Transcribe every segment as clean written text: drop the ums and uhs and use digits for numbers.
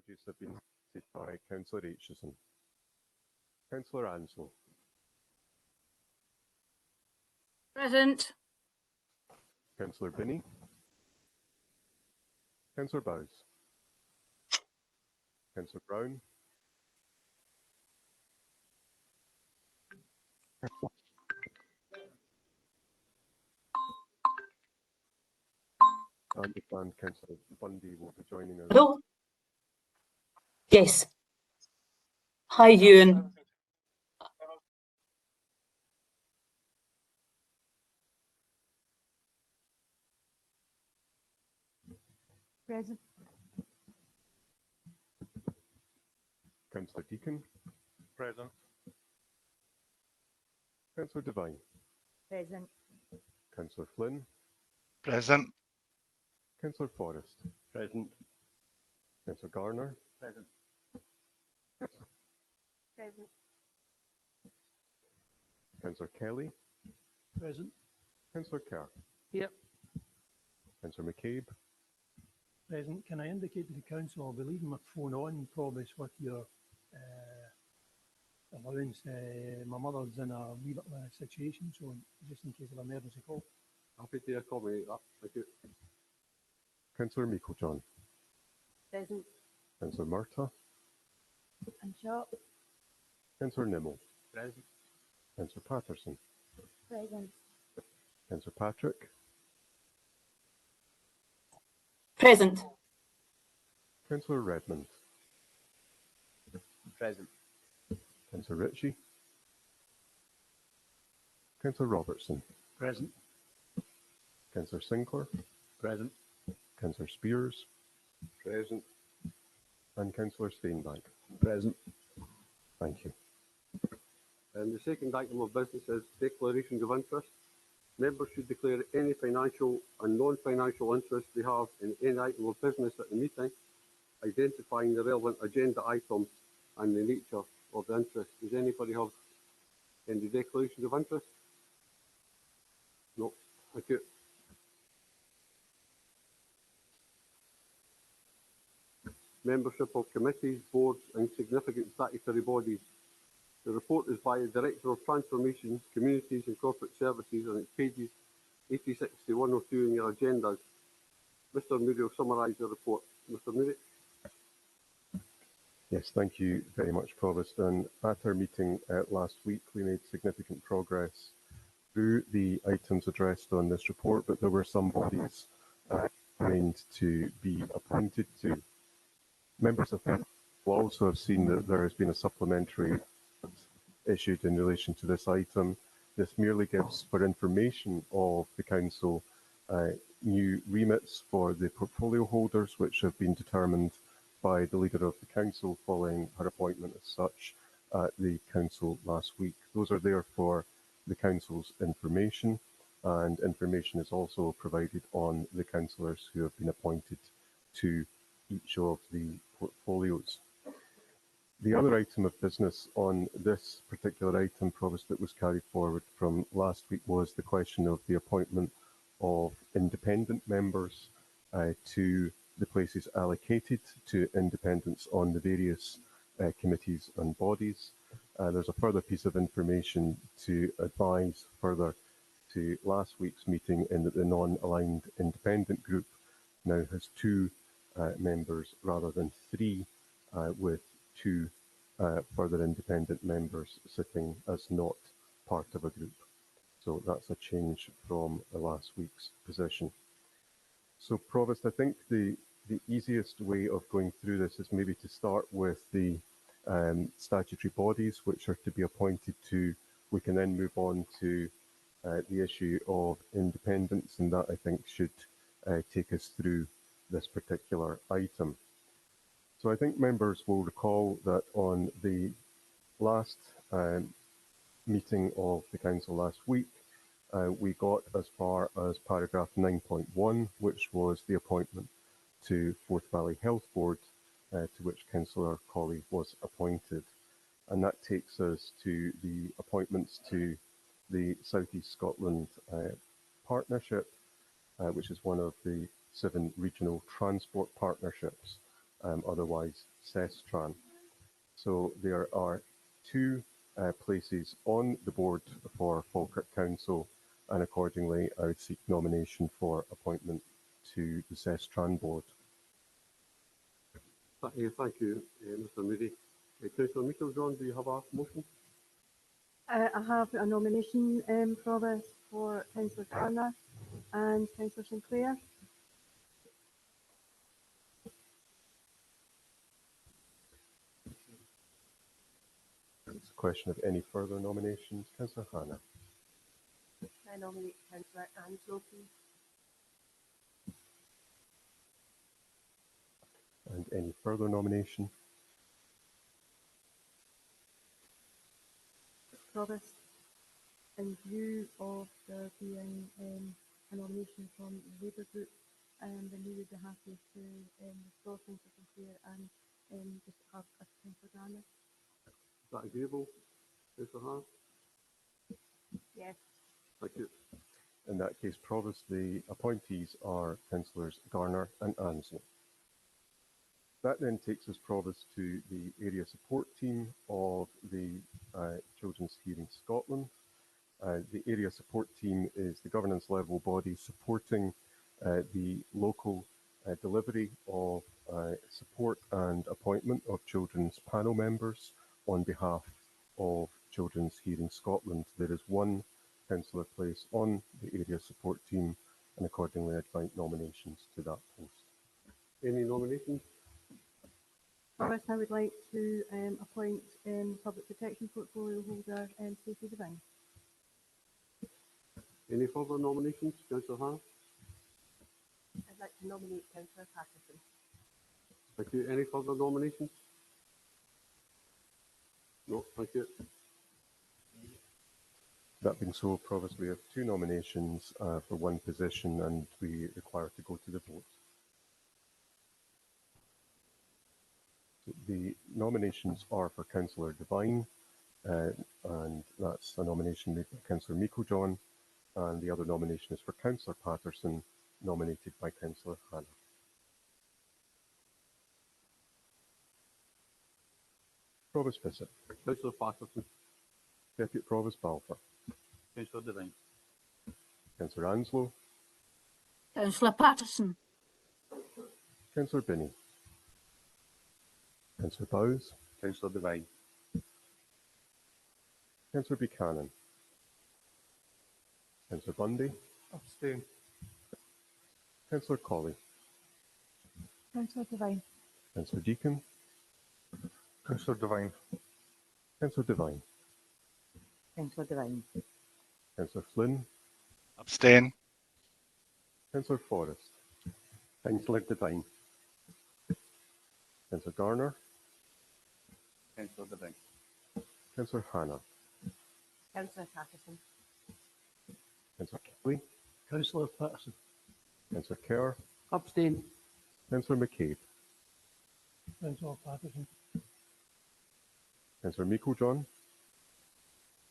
apologies have been made by Councillor Aitchison. Councillor Ansell. Present. Councillor Binney. Councillor Bowes. Councillor Brown. I understand Councillor Bundy will be joining us. Hello? Yes. Hi, Ewan. Present. Councillor Deacon. Present. Councillor Devine. Present. Councillor Flynn. Present. Councillor Forrest. Present. Councillor Garner. Present. Present. Councillor Kelly. Present. Councillor Kerr. Here. Councillor McCabe. Present. Can I indicate to the council I'll be leaving my phone on, probably with your allowance. My mother's in a wee bit of a situation, so just in case of an emergency call. Happy to accommodate that. Thank you. Councillor Meiklejohn. Present. Councillor Murtagh. And Shop. Councillor Nimmo. Present. Councillor Patterson. Present. Councillor Patrick. Present. Councillor Redmond. Present. Councillor Ritchie. Councillor Robertson. Present. Councillor Sinclair. Present. Councillor Spears. Present. And Councillor Steinbank. Present. Thank you. The second item of business is declarations of interest. Members should declare any financial and non-financial interest they have in any item of business at the meeting, identifying the relevant agenda item and the nature of the interest. Does anybody have any declarations of interest? No. Thank you. Membership of committees, boards and significant statutory bodies. The report is by the Director of Transformation, Communities and Corporate Services, and it's pages 86 to 102 in your agendas. Mr. Moody will summarise the report. Mr. Moody. Yes, thank you very much, Provost. And at our meeting last week, we made significant progress through the items addressed on this report, but there were some bodies remained to be appointed to. Members of council will also have seen that there has been a supplementary issued in relation to this item. This merely gives, for information of the council, new remits for the portfolio holders, which have been determined by the leader of the council following her appointment as such at the council last week. Those are there for the council's information, and information is also provided on the councillors who have been appointed to each of the portfolios. The other item of business on this particular item, Provost, that was carried forward from last week was the question of the appointment of independent members to the places allocated to independents on the various committees and bodies. There's a further piece of information to advise further to last week's meeting in that the non-aligned independent group now has 2 members rather than 3, with 2 further independent members sitting as not part of a group. So that's a change from the last week's position. So, Provost, I think the easiest way of going through this is maybe to start with the statutory bodies which are to be appointed to. We can then move on to the issue of independence, and that I think should take us through this particular item. So I think members will recall that on the last meeting of the council last week, we got as far as paragraph 9.1, which was the appointment to Forth Valley Health Board, to which Councillor Colley was appointed. And that takes us to the appointments to the South East Scotland Partnership, which is one of the 7 regional transport partnerships otherwise CESTRAN. So there are two places on the board for Falkirk Council, and accordingly I would seek nomination for appointment to the CESTRAN board. Thank you, Mr Moody. Councillor Meikle-John, do you have a motion? I have a nomination for this for Councillor Garner and Councillor Sinclair. It's a question of any further nominations. Councillor Hannah. I nominate Councillor Angelo, please. And any further nomination? Provost, in view of there being a nomination from the Labour Group, then we would be happy to withdraw Councillor Sinclair and just have a Councillor Garner. Is that agreeable, Councillor Hannah? Yes. Thank you. In that case, Provost, the appointees are Councillors Garner and Anslow. That then takes us, Provost, to the area support team of the Children's Hearing Scotland. The area support team is the governance level body supporting the local delivery of support and appointment of children's panel members on behalf of Children's Hearing Scotland. There is one councillor place on the area support team, and accordingly I'd like nominations to that post. Any nominations? Provost, I would like to appoint Public Protection Portfolio Holder Stacey Devine. Any further nominations, Councillor Hannah? I'd like to nominate Councillor Patterson. Thank you. Any further nominations? No, thank you. That being so, Provost, we have two nominations for one position, and we require to go to the vote. The nominations are for Councillor Devine, and that's a nomination made by Councillor Meikle-John, and the other nomination is for Councillor Patterson, nominated by Councillor Hannah. Provost Bissett. Councillor Patterson. Deputy Provost Balfour. Councillor Devine. Councillor Anslow. Councillor Patterson. Councillor Binney. Councillor Bowes. Councillor Devine. Councillor Buchanan. Councillor Bundy. Abstain. Councillor Colley. Councillor Devine. Councillor Deacon. Councillor Devine. Councillor Devine. Councillor Devine. Councillor Flynn. Abstain. Councillor Forrest. Councillor Devine. Councillor Garner. Councillor Devine. Councillor Hannah. Councillor Patterson. Councillor Kelly. Councillor Patterson. Councillor Kerr. Abstain. Councillor McCabe. Councillor Patterson. Councillor Meikle-John.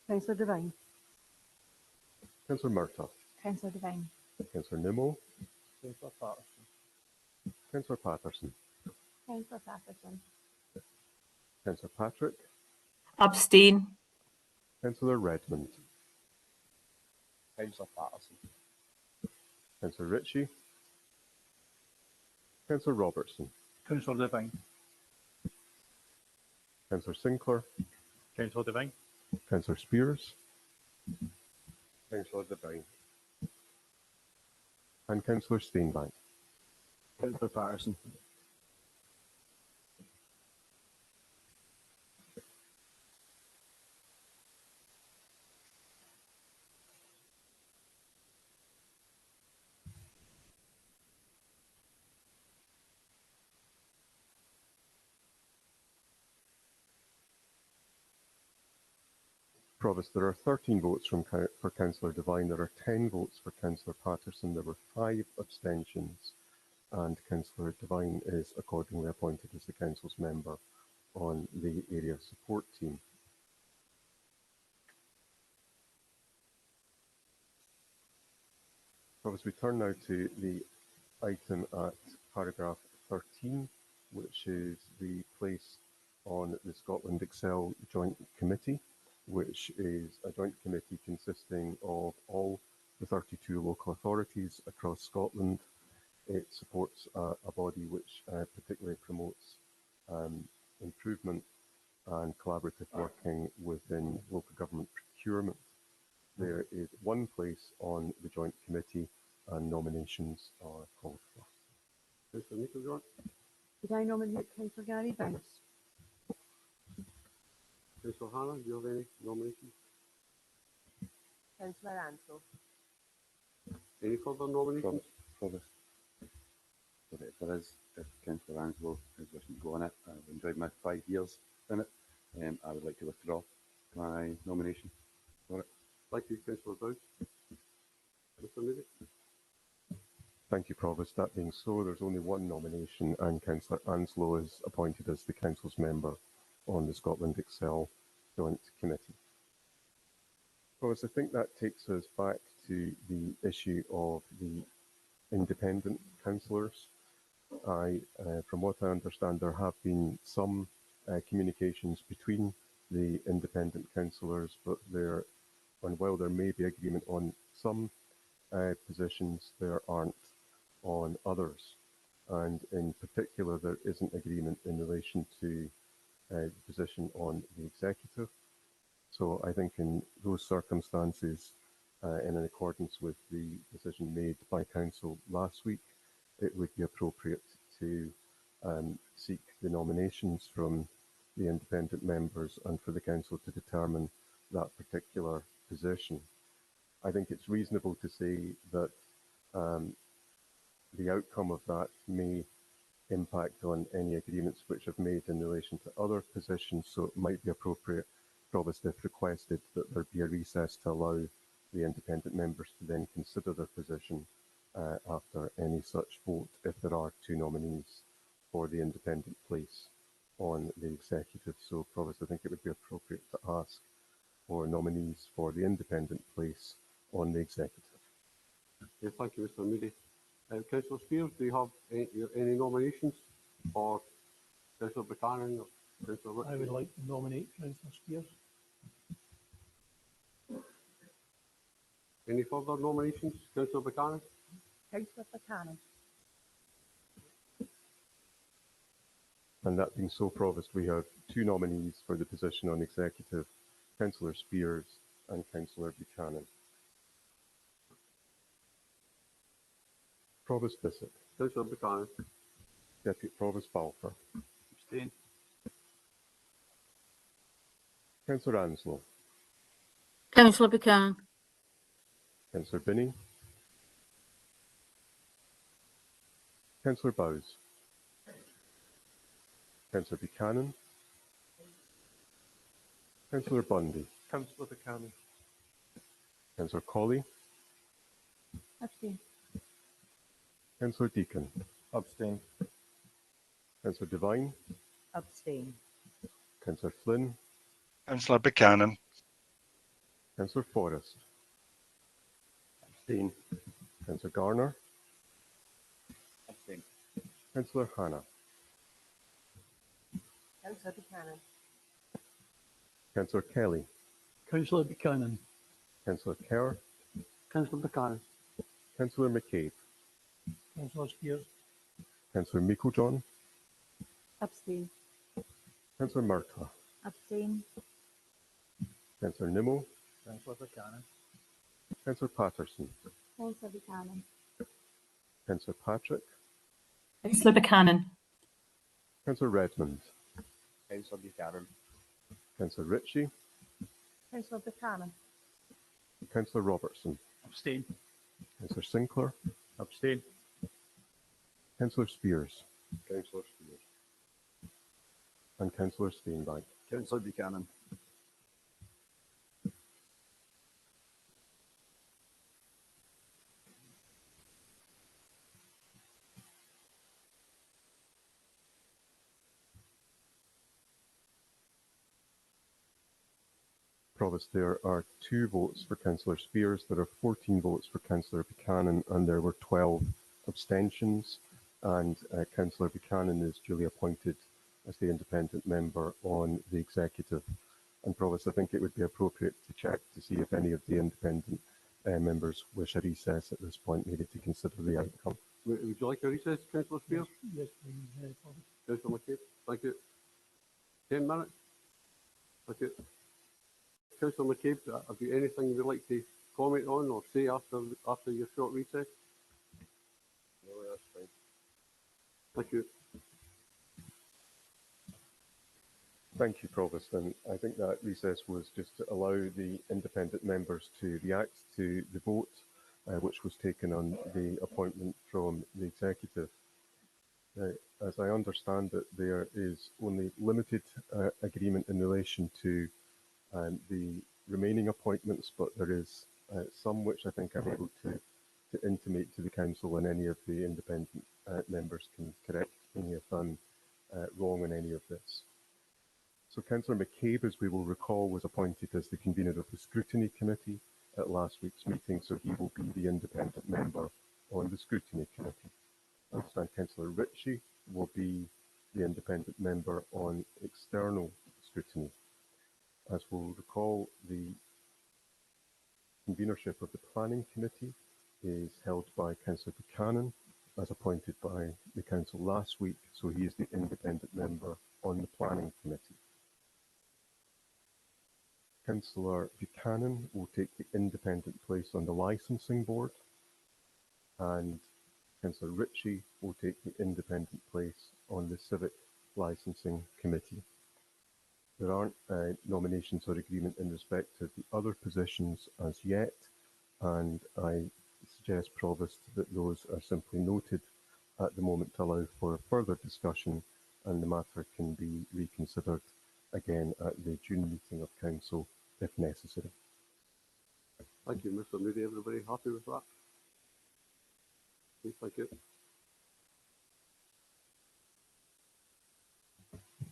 Councillor Devine. Councillor Murtaugh. Councillor Devine. Councillor Nimmo. Councillor Patterson. Councillor Patterson. Councillor Patterson. Councillor Patrick. Abstain. Councillor Redmond. Councillor Patterson. Councillor Ritchie. Councillor Robertson. Councillor Devine. Councillor Sinclair. Councillor Devine. Councillor Spears. Councillor Devine. And Councillor Steenbank. Councillor Patterson. Provost, there are 13 votes for Councillor Devine, there are 10 votes for Councillor Patterson, there were 5 abstentions, and Councillor Devine is accordingly appointed as the Council's member on the area support team. Provost, we turn now to the item at paragraph 13, which is the place on the Scotland Excel Joint Committee, which is a joint committee consisting of all the 32 local authorities across Scotland. It supports a body which particularly promotes improvement and collaborative working within local government procurement. There is one place on the joint committee and nominations are called for. Councillor Nicholson. Could I nominate Councillor Gary Bounce? Councillor Hannah, do you have any nominations? Councillor Ansell. Any further nominations? Provost. If Councillor Anslow is wishing to go on it, I've enjoyed my 5 years in it. I would like to withdraw my nomination for it. Thank you, Councillor Bounce. Mr. Moody. Thank you, Provost. That being so, there's only one nomination, and Councillor Anslow is appointed as the Council's member on the Scotland Excel Joint Committee. Provost, I think that takes us back to the issue of the independent councillors. From what I understand, there have been some communications between the independent councillors, but while there may be agreement on some positions, there aren't on others. And in particular, there isn't agreement in relation to the position on the executive. So I think in those circumstances, and in accordance with the decision made by Council last week, it would be appropriate to seek the nominations from the independent members and for the Council to determine that particular position. I think it's reasonable to say that the outcome of that may impact on any agreements which have made in relation to other positions, so it might be appropriate, Provost, if requested, that there be a recess to allow the independent members to then consider their position after any such vote, if there are 2 nominees for the independent place on the executive. So, Provost, I think it would be appropriate to ask for nominees for the independent place on the executive. Yeah, thank you, Mr. Moody. Councillor Spears, do you have any nominations for Councillor Buchanan or Councillor Ritchie? I would like to nominate Councillor Spears. Any further nominations? Councillor Buchanan? Councillor Buchanan. And that being so, Provost, we have 2 nominees for the position on executive, Councillor Spears and Councillor Buchanan. Provost Bissett. Councillor Buchanan. Deputy Provost Balfour. Abstain. Councillor Anslow. Councillor Buchanan. Councillor Binney. Councillor Bowes. Councillor Buchanan. Councillor Bundy. Councillor Buchanan. Councillor Colley. Abstain. Councillor Deacon. Abstain. Councillor Devine. Abstain. Councillor Flynn. Councillor Buchanan. Councillor Forrest. Abstain. Councillor Garner. Abstain. Councillor Hannah. Councillor Buchanan. Councillor Kelly. Councillor Buchanan. Councillor Kerr. Councillor Buchanan. Councillor McCabe. Councillor Spears. Councillor Meiklejohn. Abstain. Councillor Murtagh. Abstain. Councillor Nimmo. Councillor Buchanan. Councillor Patterson. Councillor Buchanan. Councillor Patrick. Councillor Buchanan. Councillor Redmond. Councillor Buchanan. Councillor Ritchie. Councillor Buchanan. Councillor Robertson. Abstain. Councillor Sinclair. Abstain. Councillor Spears. Councillor Spears. And Councillor Steinbank. Councillor Buchanan. Provost, there are 2 votes for Councillor Spears, there are 14 votes for Councillor Buchanan, and there were 12 abstentions. and Councillor Buchanan is duly appointed as the independent member on the executive. And Provost, I think it would be appropriate to check to see if any of the independent members wish a recess at this point, maybe to consider the outcome. Would you like a recess, Councillor Spears? Yes, please, Provost. Councillor McCabe, thank you. 10 minutes. Thank you. Councillor McCabe, have you anything you would like to comment on or say after your short recess? No, that's fine. Thank you. Thank you, Provost. And I think that recess was just to allow the independent members to react to the vote, which was taken on the appointment from the executive. As I understand it, there is only limited agreement in relation to the remaining appointments, but there is some which I think I'm able to intimate to the Council, and any of the independent members can correct me if I'm wrong on any of this. So Councillor McCabe, as we will recall, was appointed as the convener of the Scrutiny Committee at last week's meeting, so he will be the independent member on the Scrutiny Committee. I understand Councillor Ritchie will be the independent member on external scrutiny. As we'll recall, the convenership of the Planning Committee is held by Councillor Buchanan, as appointed by the Council last week, so he is the independent member on the Planning Committee. Councillor Buchanan will take the independent place on the Licensing Board, and Councillor Ritchie will take the independent place on the Civic Licensing Committee. There aren't nominations or agreement in respect of the other positions as yet, and I suggest, Provost, that those are simply noted at the moment to allow for further discussion, and the matter can be reconsidered again at the June meeting of Council if necessary. Thank you, Mr. Moody. Everybody happy with that? Okay, thank you.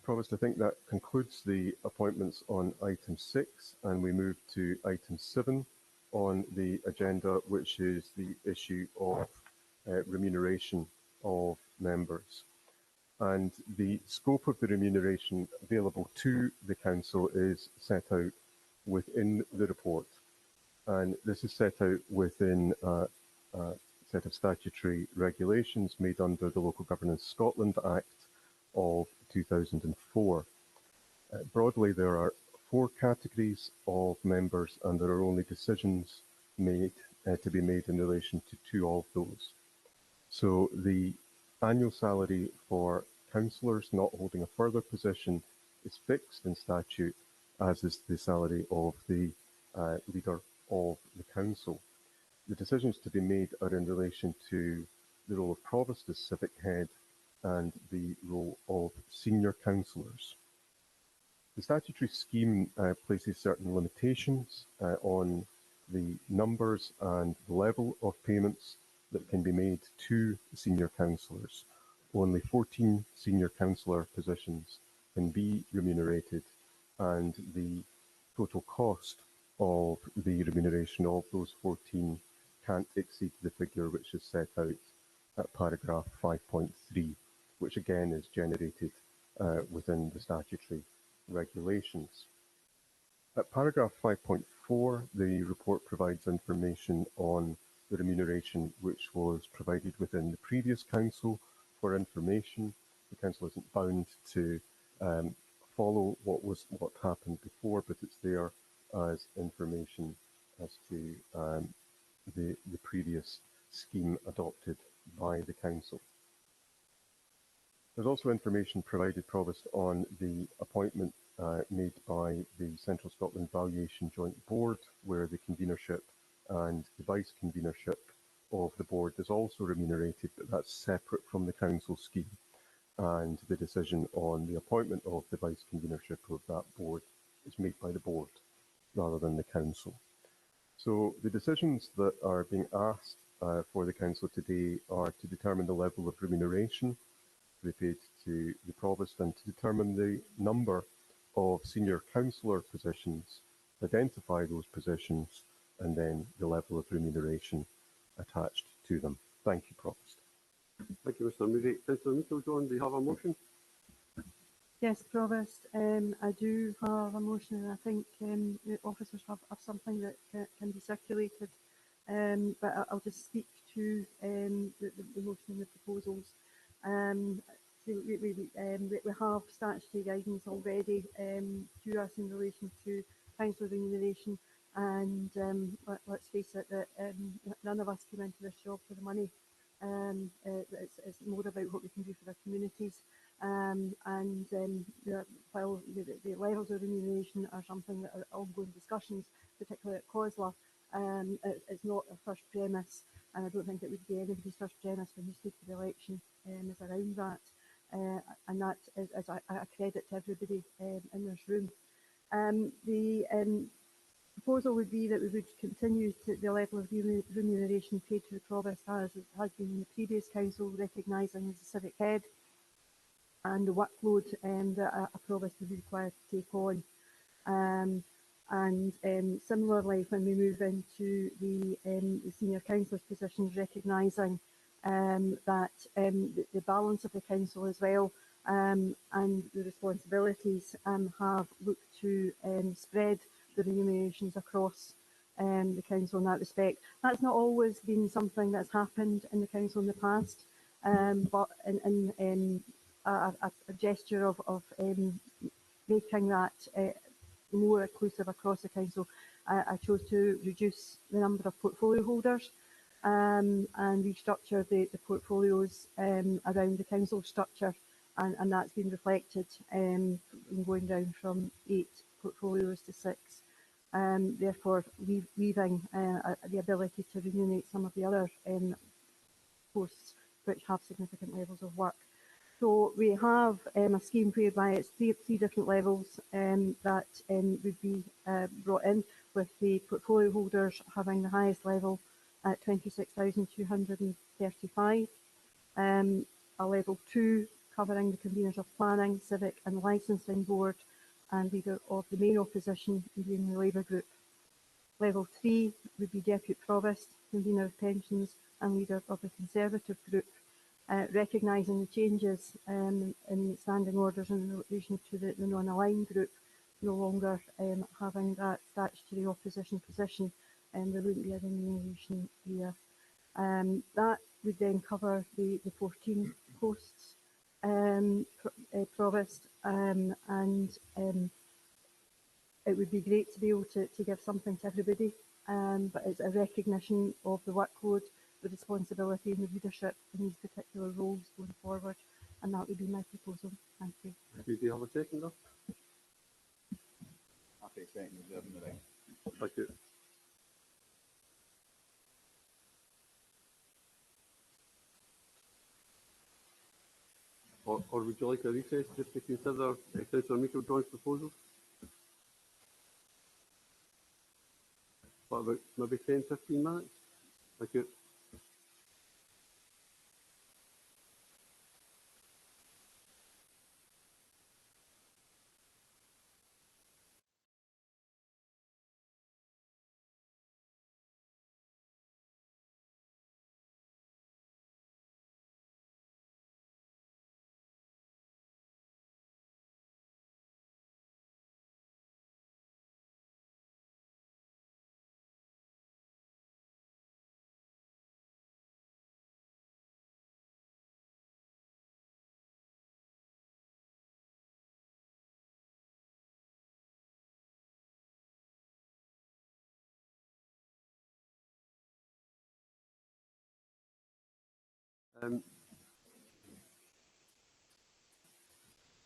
Provost, I think that concludes the appointments on item 6, and we move to item 7 on the agenda, which is the issue of remuneration of members. And the scope of the remuneration available to the Council is set out within the report. And this is set out within a set of statutory regulations made under the Local Governance Scotland Act of 2004. Broadly, there are 4 categories of members, and there are only decisions made to be made in relation to 2 of those. So the annual salary for councillors not holding a further position is fixed in statute, as is the salary of the leader of the council. The decisions to be made are in relation to the role of Provost as civic head and the role of senior councillors. The statutory scheme places certain limitations on the numbers and the level of payments that can be made to senior councillors. Only 14 senior councillor positions can be remunerated, and the total cost of the remuneration of those 14 can't exceed the figure which is set out at paragraph 5.3, which again is generated within the statutory regulations. At paragraph 5.4, the report provides information on the remuneration which was provided within the previous council for information. The council isn't bound to follow what happened before, but it's there as information as to the previous scheme adopted by the council. There's also information provided, Provost, on the appointment made by the Central Scotland Valuation Joint Board, where the convenership and the vice convenership of the board is also remunerated, but that's separate from the council scheme. And the decision on the appointment of the vice convenership of that board is made by the board rather than the council. So the decisions that are being asked for the council today are to determine the level of remuneration to be paid to the Provost and to determine the number of senior councillor positions, identify those positions, and then the level of remuneration attached to them. Thank you, Provost. Thank you, Mr Moody. Councillor Meikle-John, do you have a motion? Yes, Provost, I do have a motion, and I think the officers have something that can be circulated, but I'll just speak to the motion and the proposals. So we have statutory guidance already to us in relation to council remuneration, and let's face it, that none of us came into this job for the money. It's more about what we can do for our communities. While the levels of remuneration are something that are ongoing discussions, particularly at COSLA, it's not a first premise, and I don't think it would be anybody's first premise when you speak to the election is around that. And that is a credit to everybody in this room. The proposal would be that we would continue to the level of remuneration paid to the provost as it has been in the previous council, recognising as a civic head and the workload that a provost would be required to take on. Similarly, when we move into the senior councillors' positions, recognising that the balance of the council as well and the responsibilities have looked to spread the remunerations across the council in that respect. That's not always been something that's happened in the council in the past, but in a gesture of making that more inclusive across the council, I chose to reduce the number of portfolio holders and restructure the portfolios around the council structure, and that's been reflected in going down from 8 portfolios to 6. Therefore, leaving the ability to remunerate some of the other posts which have significant levels of work. So we have a scheme whereby it's three different levels that would be brought in, with the portfolio holders having the highest level at 26,235. A level 2 covering the conveners of planning, civic and licensing board, and leader of the main opposition being the Labour group. Level 3 would be deputy provost, convener of pensions and leader of the Conservative group. Recognising the changes in standing orders in relation to the non-aligned group, no longer having that statutory opposition position, there wouldn't be a remuneration here. That would then cover the 14 posts provost, and it would be great to be able to give something to everybody, but it's a recognition of the workload, the responsibility and the leadership in these particular roles going forward, and that would be my proposal. Thank you. Do you have a seconder? Happy second, reserving the right. Thank you. Or would you like a recess just to consider Councillor Meikle-John's proposal? What about maybe 10-15 minutes? Thank you.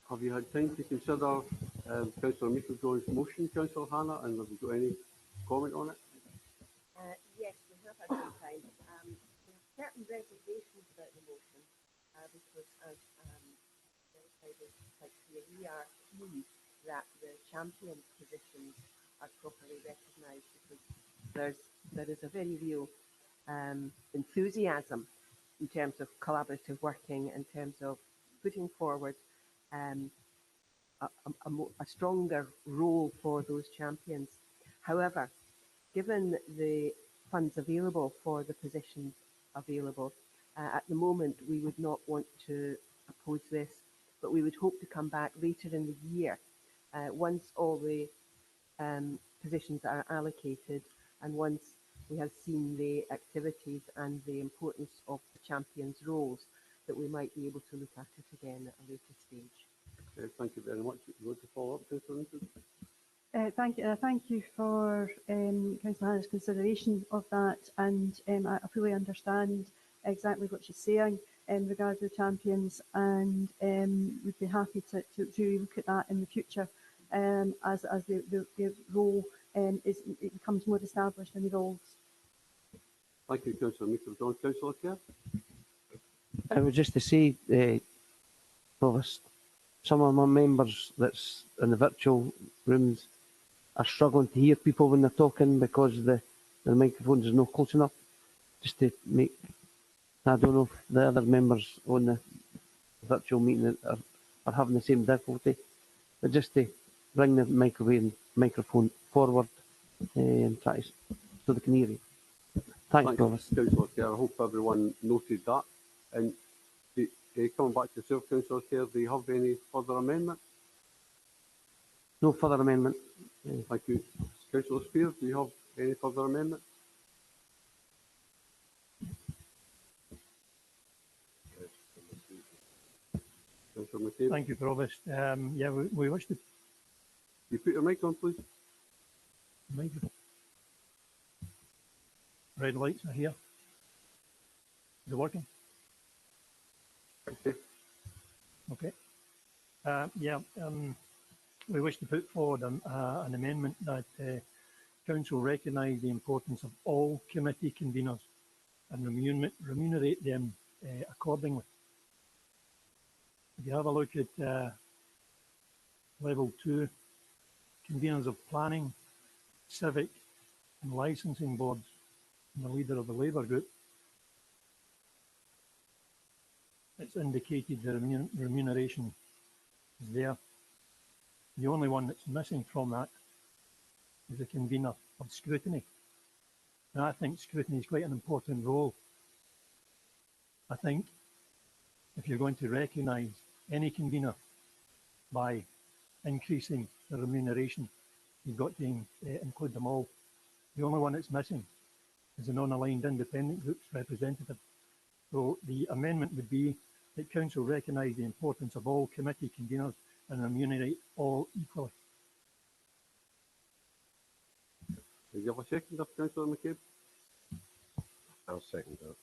Have you had time to consider Councillor Meikle-John's motion, Councillor Hannah, and have you got any comment on it? Yes, we have had some time. We have certain reservations about the motion because, as quite clear, we are keen that the champion positions are properly recognised, because there is a very real enthusiasm in terms of collaborative working, in terms of putting forward a stronger role for those champions. However, given the funds available for the positions available, At the moment, we would not want to oppose this, but we would hope to come back later in the year once all the positions are allocated and once we have seen the activities and the importance of the champions' roles, that we might be able to look at it again at a later stage. Thank you very much. You want to follow up, Councillor Linton? Thank you for Councillor Hannah's consideration of that, and I fully understand exactly what she's saying in regards to the champions, and would be happy to look at that in the future as the role it becomes more established in the roles. Thank you, Councillor Meeker-John. Councillor Kerr? I was just to say, Provost, some of my members that's in the virtual rooms are struggling to hear people when they're talking because the microphones are not close enough. Just to make, I don't know if the other members on the virtual meeting are having the same difficulty, but just to bring the microphone forward and try so they can hear you. Thanks, Provost. Councillor Kerr. I hope everyone noted that. And coming back to yourself, Councillor Kerr, do you have any further amendment? No further amendment. Thank you. Councillor Spears, do you have any further amendment? Councillor McCabe? Thank you, Provost. Yeah, we wish to. You put your mic on, please. Microphone. Red lights are here. Is it working? Okay. Okay. We wish to put forward an amendment that Council recognise the importance of all committee conveners and remunerate them accordingly. If you have a look at level 2, conveners of planning, civic and licensing boards, and the leader of the Labour group, it's indicated the remuneration is there. The only one that's missing from that is the convener of scrutiny. And I think scrutiny is quite an important role. I think if you're going to recognise any convener by increasing the remuneration, you've got to include them all. The only one that's missing is a non-aligned independent group's representative. So the amendment would be that Council recognise the importance of all committee conveners and remunerate all equally. Do you have a second of Councillor McCabe? I'll second that.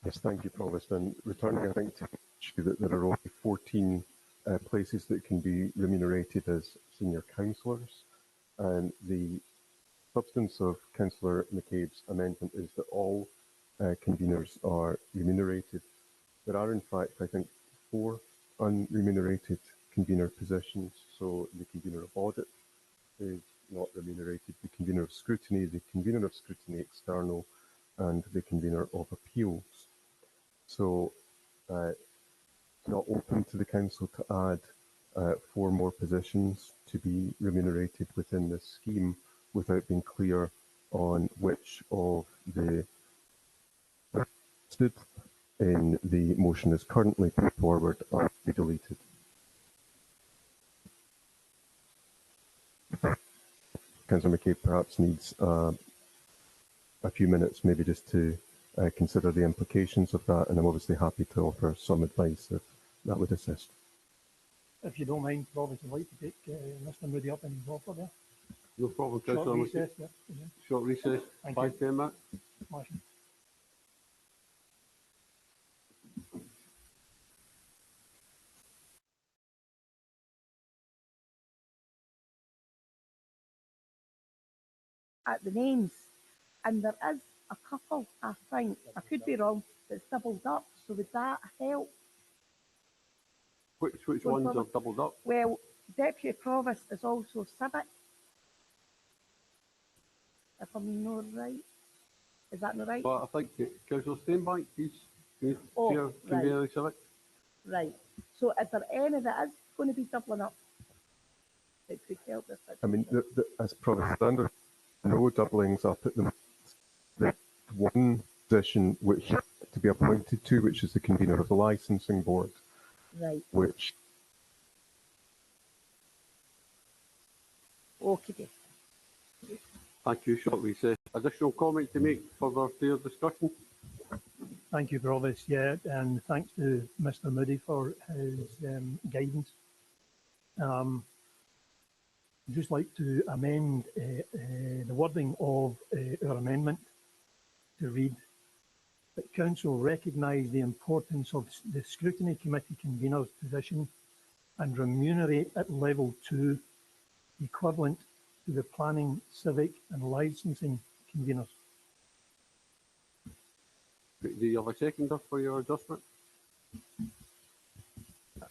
Yes, thank you, Provost. And returning, I think, to that there are only 14 places that can be remunerated as senior councillors. And the substance of Councillor McCabe's amendment is that all conveners are remunerated. There are, in fact, I think, 4 unremunerated convener positions. So the convener of audit is not remunerated, the convener of scrutiny, the convener of scrutiny external, and the convener of appeals. So it's not open to the council to add 4 more positions to be remunerated within this scheme without being clear on which of the stood in the motion is currently put forward are to be deleted. Councillor McCabe perhaps needs a few minutes maybe just to consider the implications of that, and I'm obviously happy to offer some advice if that would assist. If you don't mind, Provost, I'd like to take Mr Moody up and his offer there. No problem, Short Councillor McCabe. recess, yeah. Short recess, Thank 5-10 minutes. Smashing. At the names, and there is a couple, I think, I could be wrong, that's doubled up, so would that help? Which ones are doubled up? Well, Deputy Provost is also civic, if I'm not right. Is that not right? Well, I think Councillor Steinbank, he's Oh, chair convener of civic. Right. So is there any that is going to be doubling up. It could help if I mean, as Provost standard, no doublings up at the moment. There's one position which to be appointed to, which is the convener of the licensing board, right. which Okay. Thank you, short recess. Additional comment to make further fair discussion? Thank you, Provost. Yeah, and thanks to Mr. Moody for his guidance. I'd just like to amend the wording of our amendment to read that Council recognise the importance of the Scrutiny Committee convener's position and remunerate at level 2 equivalent to the planning, civic and licensing conveners. Do you have a seconder for your adjustment?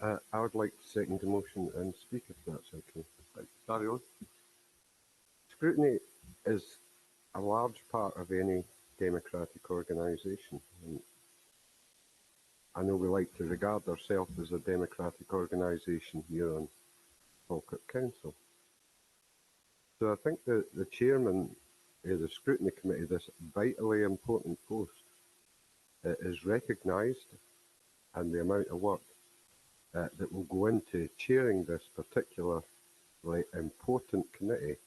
I would like to second the motion and speak if that's okay. Right, carry on. Scrutiny is a large part of any democratic organisation. I know we like to regard ourselves as a democratic organisation here on Falkirk Council. So I think that the chairman of the Scrutiny Committee, this vitally important post, is recognised, and the amount of work that will go into chairing this particularly important committee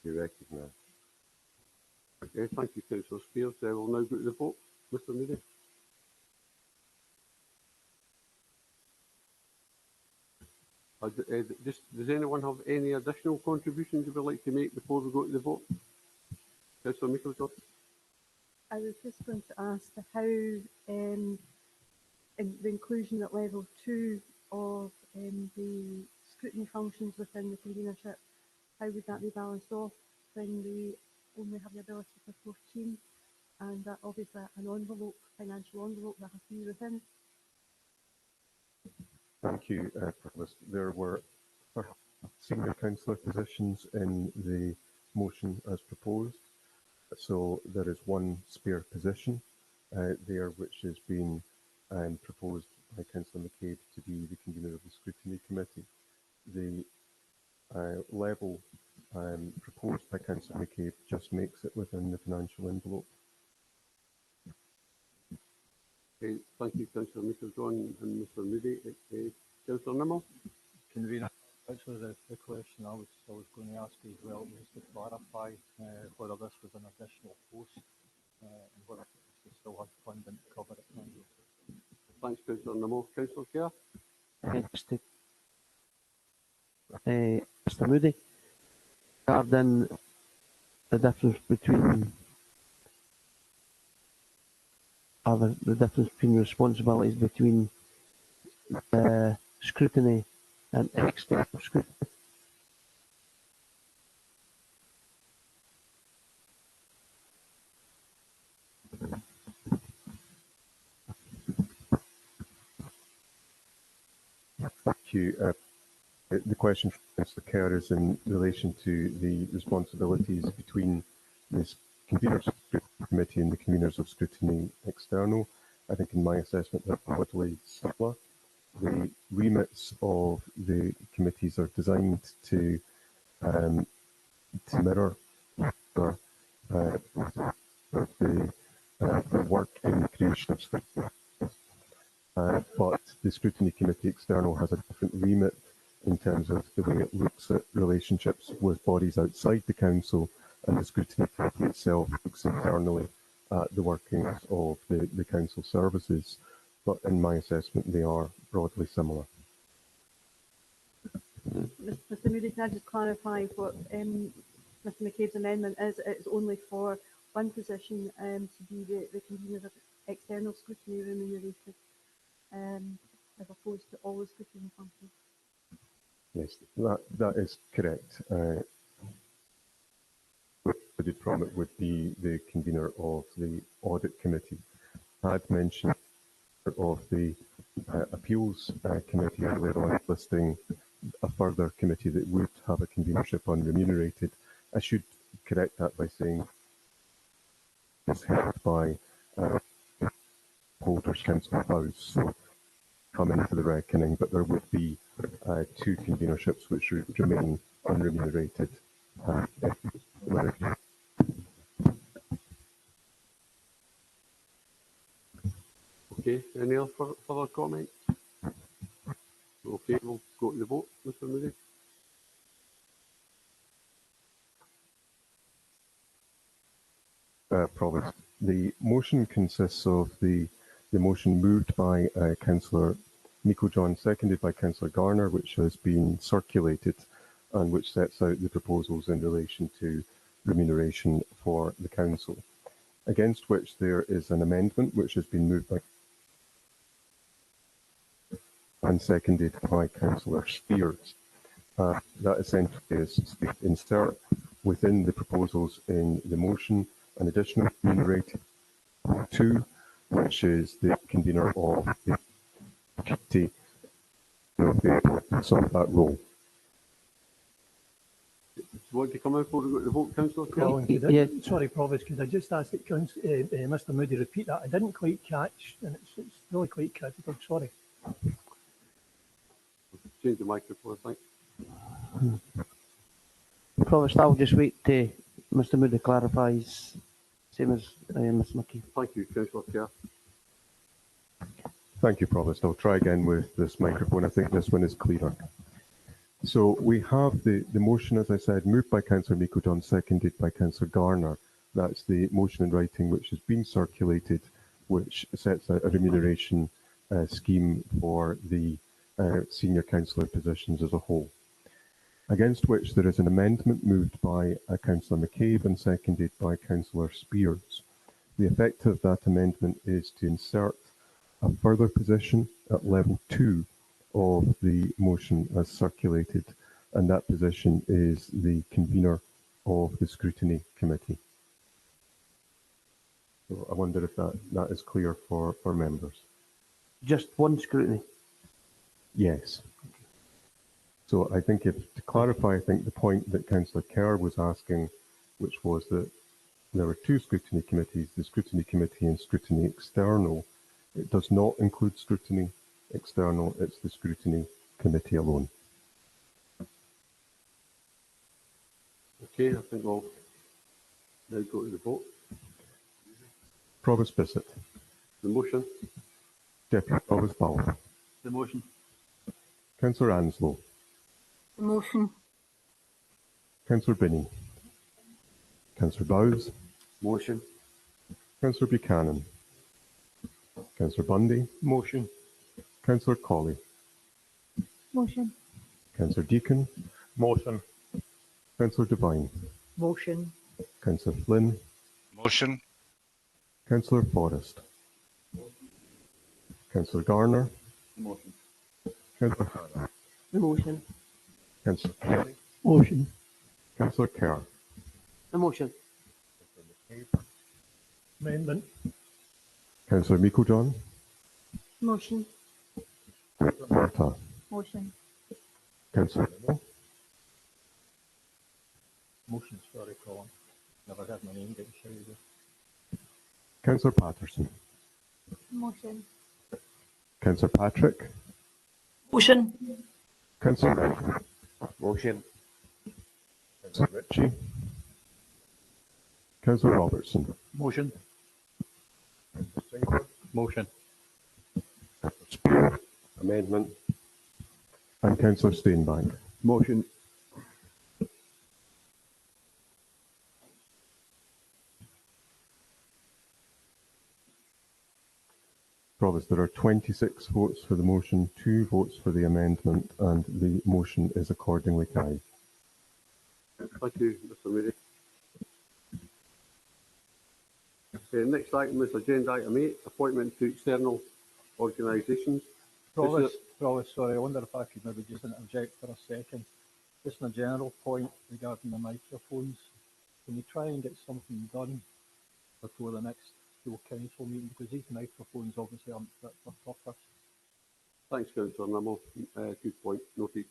be recognised. Okay, thank you, Councillor Spears. We'll now go to the vote. Mr. Moody. Does anyone have any additional contributions you would like to make before we go to the vote? Councillor Mickelson. I was just going to ask how in the inclusion at level 2 of the scrutiny functions within the convenership, how would that be balanced off when we only have the ability for 14 and that obviously an envelope, financial envelope that has to be within? Thank you, Provost. There were senior councillor positions in the motion as proposed. So there is one spare position there which has been proposed by Councillor McCabe to be the convener of the Scrutiny Committee. The level proposed by Councillor McCabe just makes it within the financial envelope. Okay, thank you, Councillor Mickelson and Mr. Moody. Councillor Nimmo. Convener, actually the question I was going to ask as well was to clarify whether this was an additional post and whether we still had funding to cover it. Thanks, Councillor Nimmo. Councillor Kerr. Mr. Moody, regarding the difference between the difference between responsibilities between scrutiny and external scrutiny. Thank you. The question from Councillor Kerr is in relation to the responsibilities between the conveners of the Scrutiny Committee and the conveners of Scrutiny External. I think in my assessment they're broadly similar. The remits of the committees are designed to mirror the work in the creation of scrutiny. But the Scrutiny Committee External has a different remit in terms of the way it looks at relationships with bodies outside the Council, and the Scrutiny Committee itself looks internally at the workings of the Council services. But in my assessment, they are broadly similar. Mr. Moody, can I just clarify what Mr. McCabe's amendment is? It's only for one position to be the convener of external scrutiny remunerated, as opposed to all the scrutiny functions. Yes, that is correct. Excluded from it would be the convener of the Audit Committee. I'd mentioned of the Appeals Committee earlier on, listing a further committee that would have a convenership unremunerated. I should correct that by saying it's held by Holders Council House. So come into the reckoning, but there would be 2 convenerships which remain unremunerated. Okay, any other further comments? Okay, we'll go to the vote, Mr. Moody. Promise. The motion consists of the motion moved by Councillor Nico John, seconded by Councillor Garner, which has been circulated and which sets out the proposals in relation to remuneration for the council, against which there is an amendment which has been moved by and seconded by Councillor Spears. That essentially is to insert within the proposals in the motion an additional remunerated 2, which is the convener of the committee of the importance of that role. Do you want to come in before we go to the vote, Councillor? Colin, could I, Yeah. sorry, Provost, could I just ask that Mr. Moody repeat that? I didn't quite catch, and it's really quite critical, sorry. Change the microphone, I think. Provost, I'll just wait till Mr Moody clarifies, same as Ms McKee. Thank you, Councillor Kerr. Thank you, Provost. I'll try again with this microphone. I think this one is clearer. So we have the motion, as I said, moved by Councillor Nico John, seconded by Councillor Garner. That's the motion in writing which has been circulated, which sets out a remuneration scheme for the senior councillor positions as a whole. Against which there is an amendment moved by Councillor McCabe and seconded by Councillor Spears. The effect of that amendment is to insert a further position at level 2 of the motion as circulated, and that position is the convener of the scrutiny committee. So I wonder if that is clear for members. Just one scrutiny. Yes. So I think to clarify, I think the point that Councillor Kerr was asking, which was that there were 2 scrutiny committees, the scrutiny committee and scrutiny external. It does not include scrutiny external, it's the scrutiny committee alone. Okay, I think we'll now go to the vote. Provost Bissett. The motion. Deputy Provost Bauer. The motion. Councillor Anslow. The motion. Councillor Binney. Councillor Bowes. Motion. Councillor Buchanan. Councillor Bundy. Motion. Councillor Colley. Motion. Councillor Deacon. Motion. Councillor Devine. Motion. Councillor Flynn. Motion. Councillor Forrest. Councillor Garner. Motion. Councillor Hannah. The motion. Councillor Kelly. Motion. Councillor Kerr. The motion. Amendment. Councillor Miko John. Motion. Councillor Marta. Motion. Councillor Nimmo. Motion, sorry, Colin. Never had my name getting shouted. Councillor Patterson. Motion. Councillor Patrick. Motion. Councillor Redfern. Motion. Councillor Ritchie. Councillor Robertson. Motion. Motion. Spear. Amendment. And Councillor Steinbank. Motion. Provost, there are 26 votes for the motion, 2 votes for the amendment, and the motion is accordingly carried. Thank you, Mr. Moody. Next item is agenda item 8, appointment to external organisations. Provost, sorry, I wonder if I could maybe just interject for a second. Just on a general point regarding the microphones, can we try and get something done before the next full council meeting? Because these microphones obviously aren't fit for purpose. Thanks, Councillor Nimmo. Good point. Noted.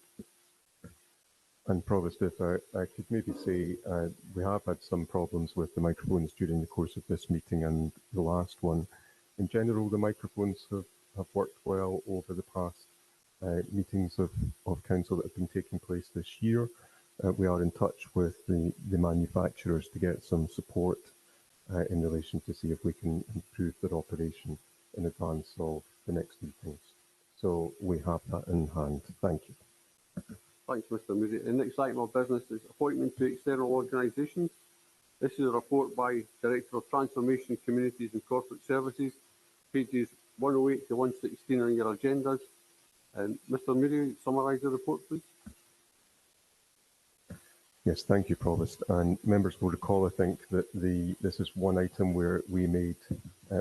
And Provost, if I could maybe say, we have had some problems with the microphones during the course of this meeting and the last one. In general, the microphones have have worked well over the past meetings of council that have been taking place this year. We are in touch with the manufacturers to get some support in relation to see if we can improve their operation in advance of the next meetings. So we have that in hand. Thank you. Thanks, Mr. Moody. The next item of business is appointment to external organisations. This is a report by Director of Transformation, Communities and Corporate Services, pages 108 to 116 on your agendas. And Mr. Moody, summarise the report, please. Yes, thank you, Provost. And members will recall, I think, that this is one item where we made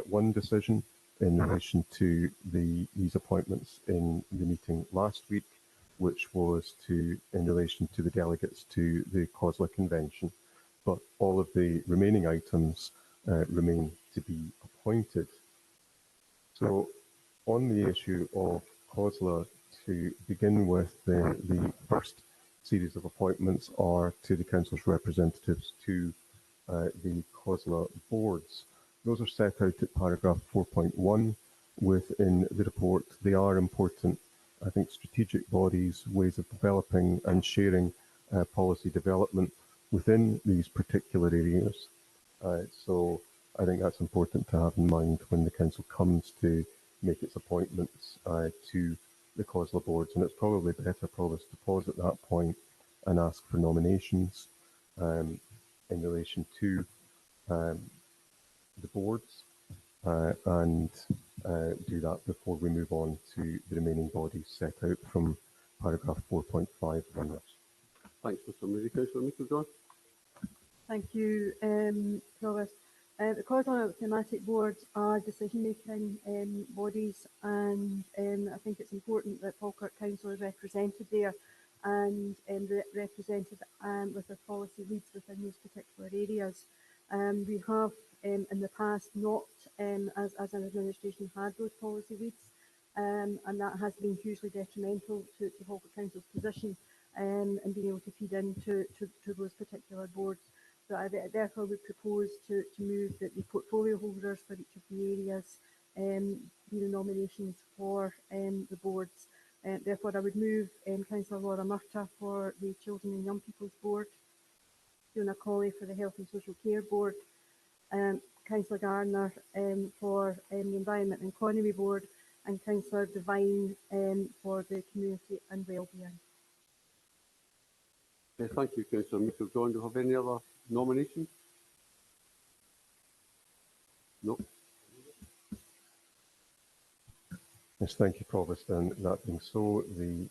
one decision in relation to these appointments in the meeting last week, which was in relation to the delegates to the COSLA Convention. But all of the remaining items remain to be appointed. So on the issue of COSLA, to begin with, the first series of appointments are to the Council's representatives to the COSLA boards. Those are set out at paragraph 4.1 within the report. They are important, I think, strategic bodies, ways of developing and sharing policy development within these particular areas. So I think that's important to have in mind when the Council comes to make its appointments to the COSLA boards. And it's probably better, Provost, to pause at that point and ask for nominations in relation to the boards and do that before we move on to the remaining bodies set out from paragraph 4.5 onwards. Thanks, Mr. Moody. Councillor Meikle-John. Thank you, Provost. The COSLA thematic boards are decision-making bodies, and I think it's important that Falkirk Council is represented there and represented with their policy leads within those particular areas. We have in the past not, as an administration, had those policy leads, and that has been hugely detrimental to Falkirk Council's position and being able to feed into those particular boards. So I therefore would propose to move that the portfolio holders for each of the areas be the nominations for the boards. Therefore, I would move Councillor Laura Murtagh for the Children and Young People's Board, Fiona Colley for the Health and Social Care Board, Councillor Garner for the Environment and Economy Board, and Councillor Devine for the Community and Wellbeing. Thank you, Councillor Meikle-John. Do you have any other nominations? No. Yes, thank you, Provost. And that being so, the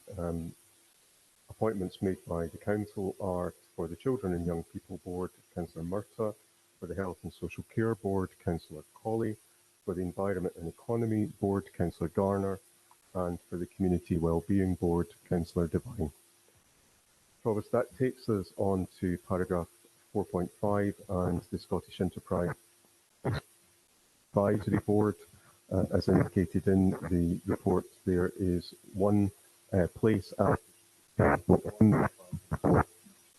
appointments made by the Council are for the Children and Young People Board, Councillor Murtagh, for the Health and Social Care Board, Councillor Colley, for the Environment and Economy Board, Councillor Garner, and for the Community Wellbeing Board, Councillor Devine. Provost, that takes us on to paragraph 4.5 and the Scottish Enterprise Advisory Board. As indicated in the report, there is one place at so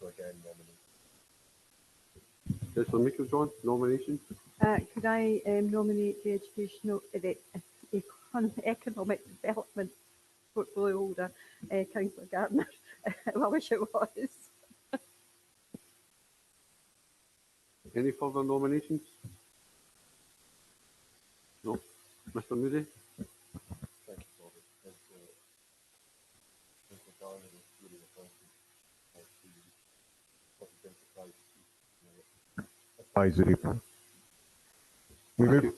again, Councillor Meikle-John, nomination. Could I nominate the Economic Development portfolio holder, Councillor Gardner? I wish it was. Any further nominations? No. Mr. Moody. Thank you, Provost. Councillor Garner is duly appointed as the Scottish Enterprise Advisory Board. We move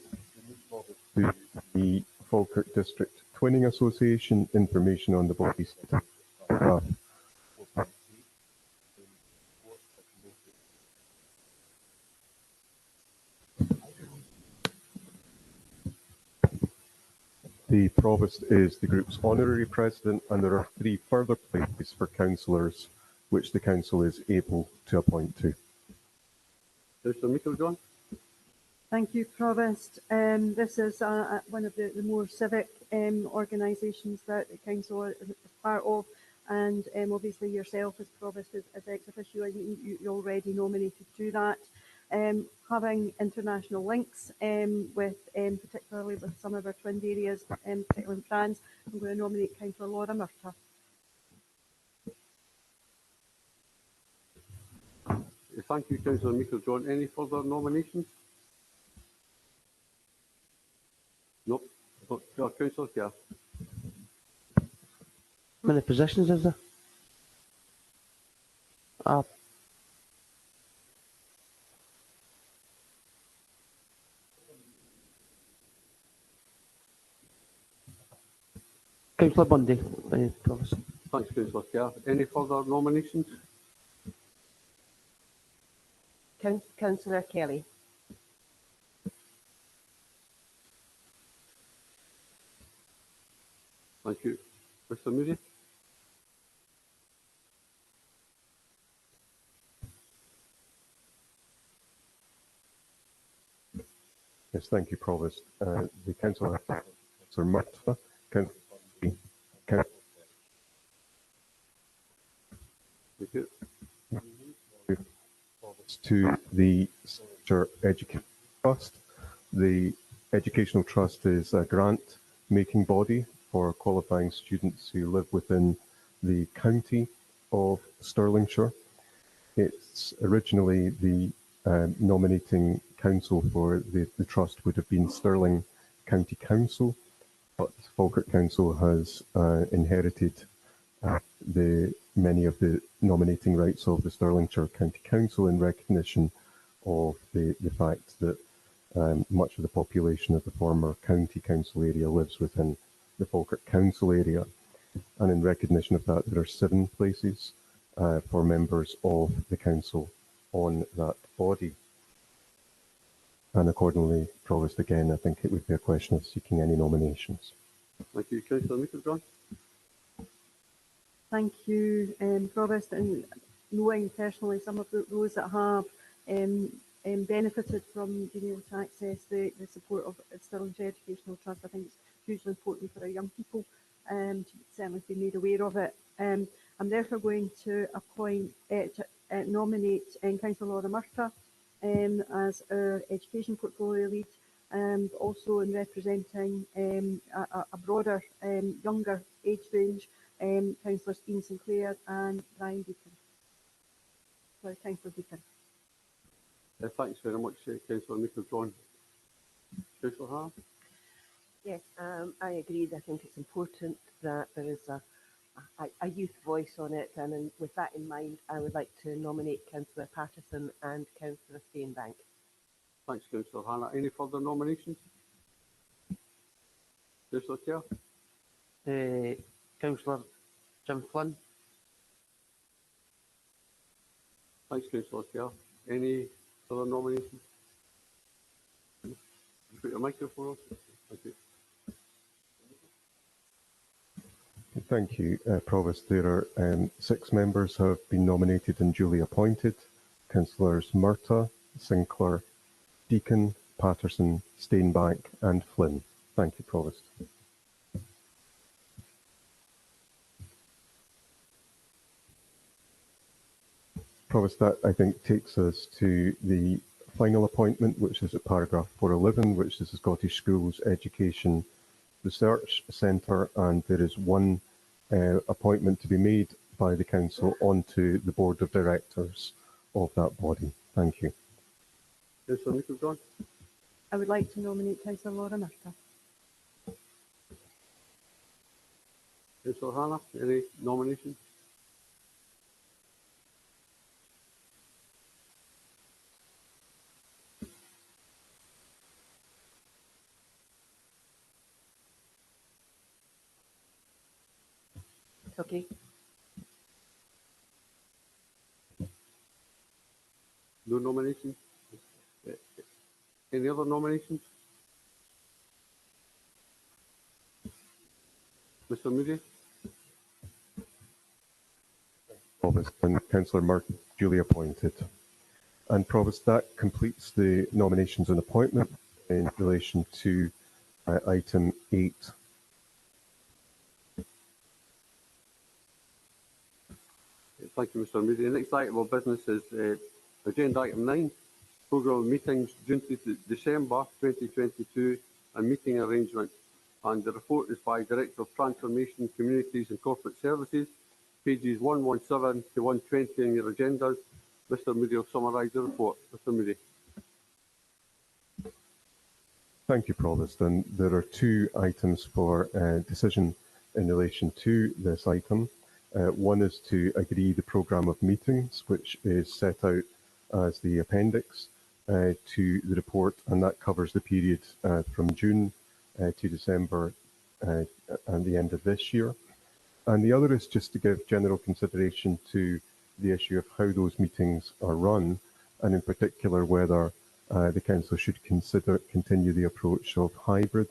to the Falkirk District Twinning Association. Information on the body set up. The Provost is the group's honorary president, and there are 3 further places for councillors which the council is able to appoint to. Councillor Meikle-John. Thank you, Provost. This is one of the more civic organisations that the council is part of, and obviously yourself as Provost as ex officio, you're already nominated to that. having international links with particularly with some of our twin areas, particularly in France. I'm going to nominate Councillor Laura Murtagh. Thank you, Councillor Meikle John. Any further nominations? Nope. Councillor Kerr. How many positions is there? Councillor Bundy. Provost. Thanks, Councillor Kerr. Any further nominations? Councillor Kelly. Thank you. Mr Moody? Yes, thank you, Provost. The Councillor Murtagh, Councillor Thank you. to the Signature Education Trust. The Educational Trust is a grant-making body for qualifying students who live within the county of Stirlingshire. It's originally the nominating council for the trust would have been Stirling County Council, but Falkirk Council has inherited many of the nominating rights of the Stirlingshire County Council in recognition of the fact that much of the population of the former county council area lives within the Falkirk Council area. And in recognition of that, there are 7 places for members of the council on that body. And accordingly, Provost, again, I think it would be a question of seeking any nominations. Thank you, Councillor Meikle John. Thank you, Provost. And knowing personally some of those that have benefited from being able to access the support of Stirlingshire Educational Trust, I think it's hugely important for our young people to certainly be made aware of it. I'm therefore going to nominate Councillor Laura Murtagh as our education portfolio lead, and also in representing a broader, younger age range, Councillors Ian Sinclair and Brian Deacon. Sorry, Councillor Deacon. Thanks very much, Councillor Meikle John. Councillor Hart? Yes, I agree. I think it's important that there is a youth voice on it, and with that in mind, I would like to nominate Councillor Patterson and Councillor Steenbank. Thanks, Councillor Hannah. Any further nominations? Councillor Kerr? Councillor Jim Flynn. Thanks, Councillor Kerr. Any other nominations? Put your microphone on. Thank you. Thank you, Provost. There are 6 members who have been nominated and duly appointed. Councillors Murtagh, Sinclair, Deacon, Patterson, Steenbank and Flynn. Thank you, Provost. Provost, that I think takes us to the final appointment, which is at paragraph 411, which is the Scottish Schools Education Research Centre, and there is one appointment to be made by the Council onto the Board of Directors of that body. Thank you. Councillor Meikle John? I would like to nominate Councillor Laura Murtagh. Councillor Hannah, any nominations? Okay. No nominations? Any other nominations? Mr Moody? Provost, and Councillor Murtagh duly appointed. And Provost, that completes the nominations and appointment in relation to item 8. Thank you, Mr Moody. The next item of business is agenda item 9, Programme of meetings June to December 2022 and meeting arrangement. And the report is by Director of Transformation, Communities and Corporate Services, pages 117 to 120 in your agendas. Mr Moody will summarise the report. Mr Moody. Thank you, Provost. And there are two items for decision in relation to this item. One is to agree the programme of meetings, which is set out as the appendix to the report, and that covers the period from June to December and the end of this year. And the other is just to give general consideration to the issue of how those meetings are run, and in particular whether the Council should continue the approach of hybrid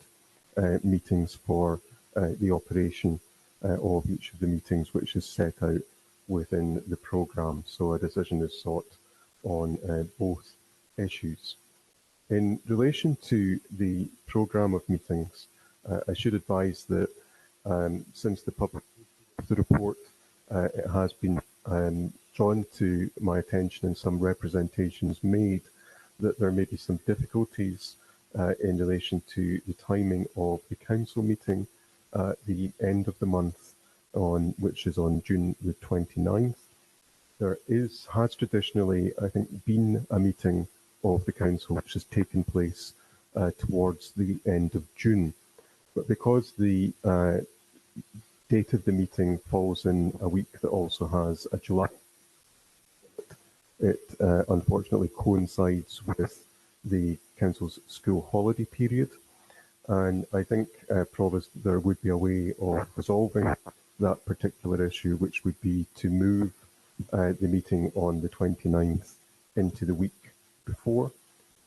meetings for the operation of each of the meetings, which is set out within the programme. So a decision is sought on both issues. In relation to the programme of meetings, I should advise that since the publication of the report, it has been drawn to my attention and some representations made that there may be some difficulties in relation to the timing of the council meeting at the end of the month, which is on June the 29th. There has traditionally, I think, been a meeting of the council which has taken place towards the end of June. But because the date of the meeting falls in a week that also has a July, it unfortunately coincides with the council's school holiday period. And I think, Provost, there would be a way of resolving that particular issue, which would be to move the meeting on the 29th into the week before,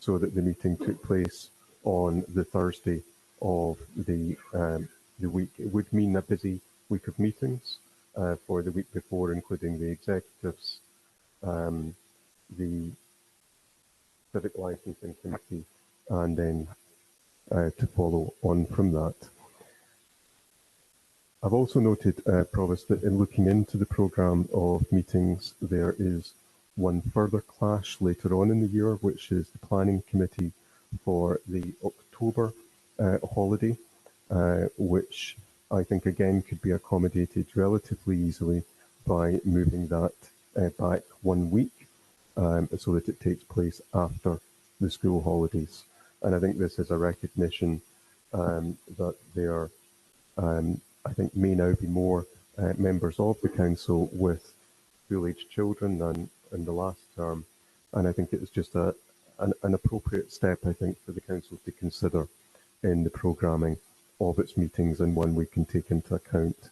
so that the meeting took place on the Thursday of the week. It would mean a busy week of meetings for the week before, including the executives, the Civic Licensing Committee, and then to follow on from that. I've also noted, Provost, that in looking into the programme of meetings, there is one further clash later on in the year, which is the Planning Committee for the October holiday, which I think again could be accommodated relatively easily by moving that back 1 week so that it takes place after the school holidays. And I think this is a recognition that there I think may now be more members of the council with school-aged children than in the last term, and I think it is just an appropriate step, I think, for the council to consider in the programming of its meetings, and one we can take into account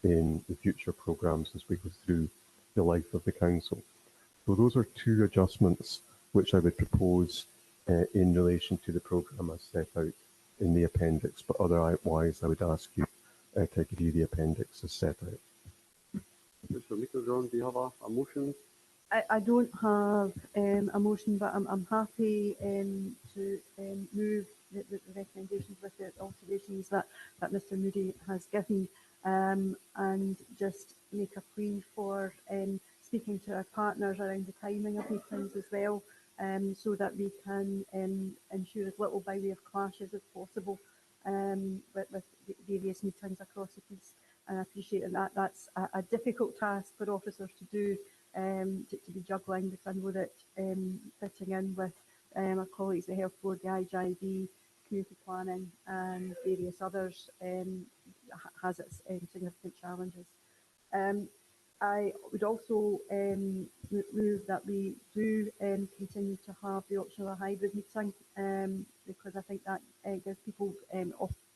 in the future programmes as we go through the life of the council. So those are two adjustments which I would propose in relation to the programme as set out in the appendix, but otherwise I would ask you to agree the appendix as set out. Mr Meekerjohn, do you have a motion? I don't have a motion, but I'm happy to move the recommendations with the alterations that Mr Moody has given, and just make a plea for speaking to our partners around the timing of meetings as well, so that we can ensure as little by way of clashes as possible with various meetings across the piece. And I appreciate that that's a difficult task for officers to do, to be juggling, because I know that fitting in with our colleagues, the Health Board, the IGIB, community planning and various others has its significant challenges. I would also move that we do continue to have the option of a hybrid meeting, because I think that gives people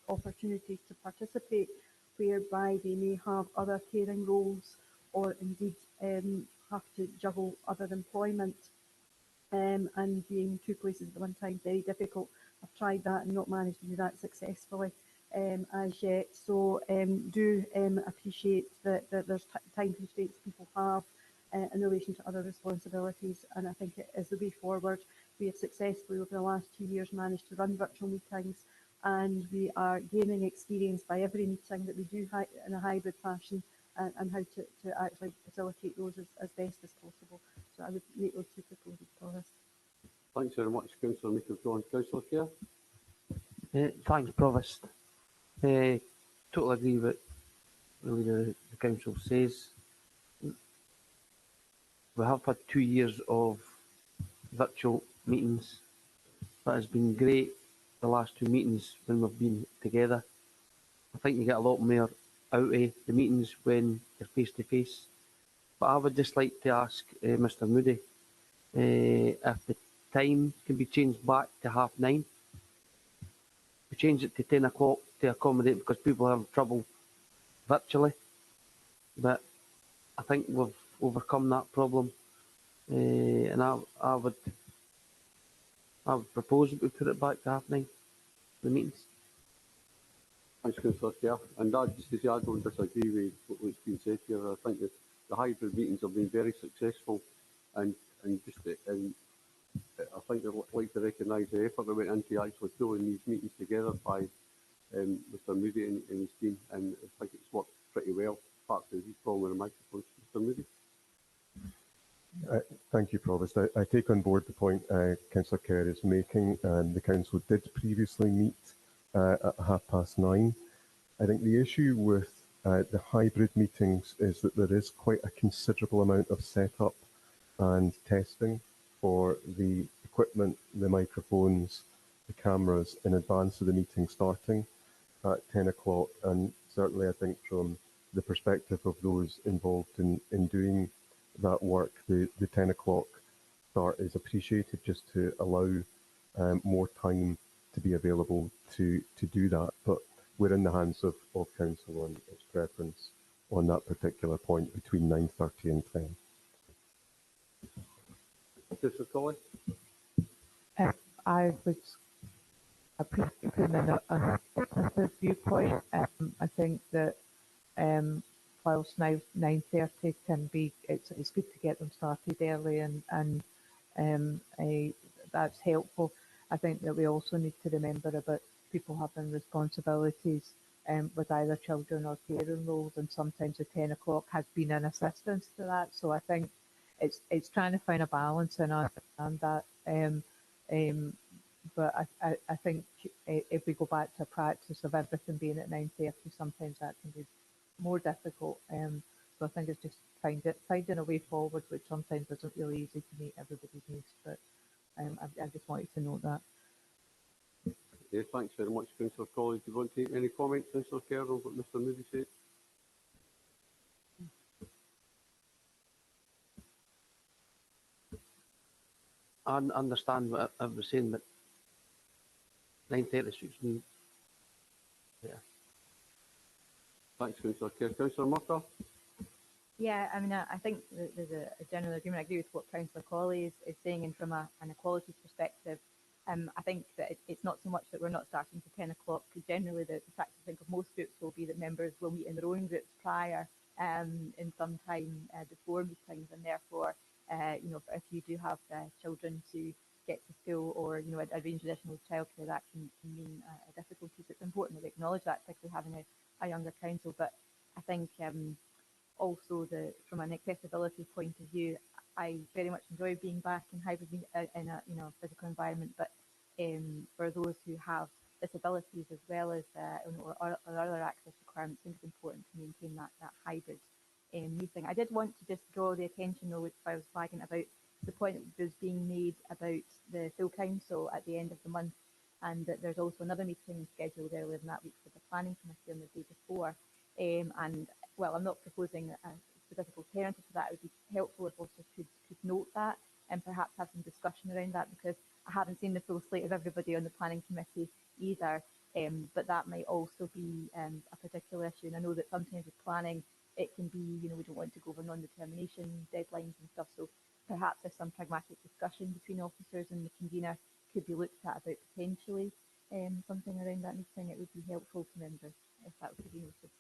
opportunities to participate, whereby they may have other caring roles or indeed have to juggle other employment, and being two places at one time very difficult. I've tried that and not managed to do that successfully as yet. So do appreciate that there's time constraints people have in relation to other responsibilities, and I think it is the way forward. We have successfully over the last 2 years managed to run virtual meetings, and we are gaining experience by every meeting that we do in a hybrid fashion, and how to actually facilitate those as best as possible. So I would make those two proposals for us. Thanks very much, Councillor Meikle-John. Councillor Kerr? Thanks, Provost. Totally agree with really the council says. We have had 2 years of virtual meetings. That has been great, the last 2 meetings when we've been together. I think you get a lot more out of the meetings when you're face to face. But I would just like to ask Mr Moody if the time can be changed back to 9:30. We change it to 10 o'clock to accommodate because people have trouble virtually. But I think we've overcome that problem. And I would propose that we put it back to 9:30, the meetings. Thanks, Councillor Kerr. And that, just to say, I don't disagree with what's been said here. I think that the hybrid meetings have been very successful, and I think I'd like to recognise the effort that went into actually pulling these meetings together by Mr Moody and his team, and I think it's worked pretty well. Apart from his problem with the microphones, Mr Moody. Thank you, Provost. I take on board the point Councillor Kerr is making, and the council did previously meet at 9:30. I think the issue with the hybrid meetings is that there is quite a considerable amount of setup and testing for the equipment, the microphones, the cameras in advance of the meeting starting at 10 o'clock. And certainly I think from the perspective of those involved in doing that work, the 10 o'clock start is appreciated just to allow more time to be available to do that. But we're in the hands of council on its preference on that particular point between 9:30 and 10. Councillor Colley? I would appreciate putting in a business viewpoint. I think that whilst now 9:30 can be, it's good to get them started early and that's helpful. I think that we also need to remember about people having responsibilities with either children or caring roles, and sometimes the 10 o'clock has been an assistance to that. So I think it's trying to find a balance, and I understand that. But I think if we go back to a practice of everything being at 9:30, sometimes that can be more difficult. So I think it's just finding a way forward, which sometimes isn't really easy to meet everybody's needs. But I just wanted to note that. Yeah, thanks very much, Councillor Colley. Do you want to take any comments, Councillor Kerr, on what Mr Moody said? I understand what I was saying, but 9:30 suits me. Yeah. Thanks, Councillor Kerr. Councillor Murtagh? Yeah, I mean, I think there's a general agreement. I agree with what Councillor Colley is saying, and from an equality perspective, I think that it's not so much that we're not starting to 10 o'clock, because generally the practice I think of most groups will be that members will meet in their own groups prior in some time before meetings, and therefore, you know, if you do have children to get to school or, you know, arrange additional childcare, that can mean a difficulty. So it's important that we acknowledge that, particularly having a younger council. But I think also from an accessibility point of view, I very much enjoy being back in hybrid in a physical environment. But for those who have disabilities as well as or other access requirements, I think it's important to maintain that hybrid meeting. I did want to just draw the attention, though, which I was flagging about the point that was being made about the full council at the end of the month, and that there's also another meeting scheduled earlier in that week for the planning committee on the day before. And well, I'm not proposing a specific alternative to that. It would be helpful if also could note that and perhaps have some discussion around that, because I haven't seen the full slate of everybody on the planning committee either. But that might also be a particular issue. And I know that sometimes with planning, it can be, you know, we don't want to go over non-determination deadlines and stuff. So perhaps there's some pragmatic discussion between officers and the convener could be looked at about potentially something around that meeting. It would be helpful to members if that would be noted.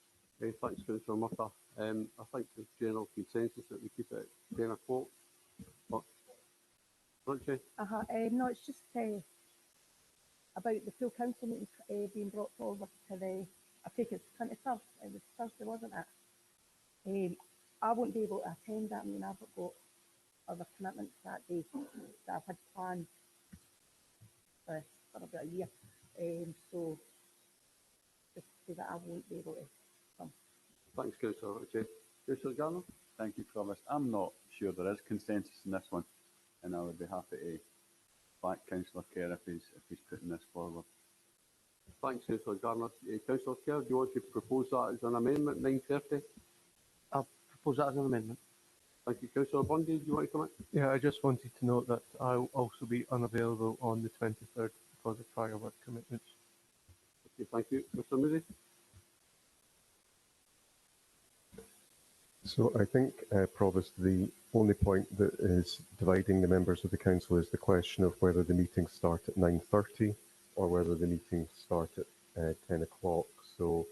Thanks, Councillor Murtagh. I think there's general consensus that we keep it at 10 o'clock. Don't you? No, it's just about the full council meeting being brought forward to I think it's 21st. It was Thursday, wasn't it? I won't be able to attend that meeting. I've got other commitments that day that I've had planned. for about a year. So just to say that I won't be able to come. Thanks, Councillor Ritchie. Councillor Garner? Thank you, Provost. I'm not sure there is consensus in this one, and I would be happy to back Councillor Kerr if he's putting this forward. Thanks, Councillor Garner. Councillor Kerr, do you want to propose that as an amendment, 9:30? I'll propose that as an amendment. Thank you. Councillor Bundy, do you want to come in? Yeah, I just wanted to note that I'll also be unavailable on the 23rd because of prior work commitments. Okay, thank you. Mr. Moody? So I think, Provost, the only point that is dividing the members of the council is the question of whether the meetings start at 9:30 or whether the meetings start at 10 o'clock. So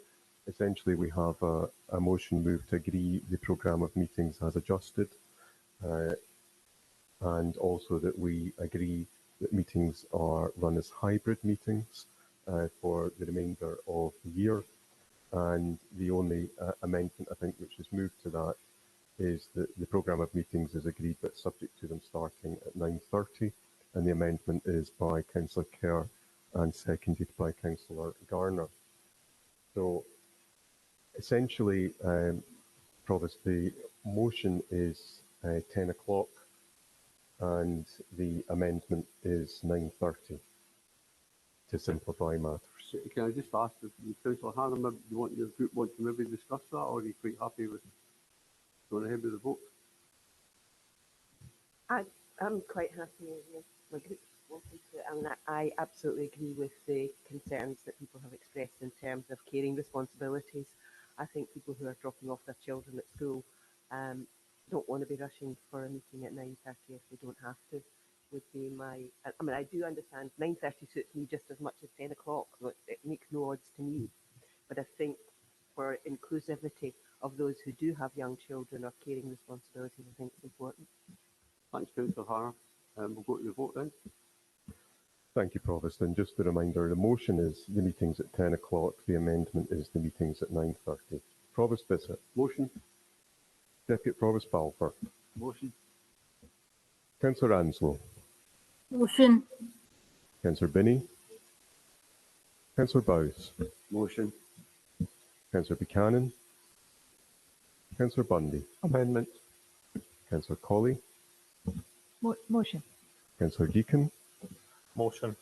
essentially we have a motion move to agree the programme of meetings as adjusted, and also that we agree that meetings are run as hybrid meetings for the remainder of the year. And the only amendment, I think, which is moved to that is that the programme of meetings is agreed but subject to them starting at 9:30, and the amendment is by Councillor Kerr and seconded by Councillor Garner. So essentially, Provost, the motion is 10 o'clock and the amendment is 9:30 to simplify matters. Can I just ask if Councillor Hannah, do you want your group want to maybe discuss that, or are you quite happy with going ahead with the vote? I'm quite happy with my group wanting to, and I absolutely agree with the concerns that people have expressed in terms of caring responsibilities. I think people who are dropping off their children at school don't want to be rushing for a meeting at 9:30 if they don't have to. Would be my. I mean, I do understand 9:30 suits me just as much as 10 o'clock. It makes no odds to me. But I think for inclusivity of those who do have young children or caring responsibilities, I think it's important. Thanks, Councillor Hannah. We'll go to the vote then. Thank you, Provost. And just a reminder, the motion is the meetings at 10 o'clock. The amendment is the meetings at 9:30. Provost Bissett. Motion. Deputy Provost Balfour. Motion. Councillor Anslow. Motion. Councillor Binney. Councillor Bowes. Motion. Councillor Buchanan. Councillor Bundy. Amendment. Councillor Colley. Motion. Councillor Deacon. Motion.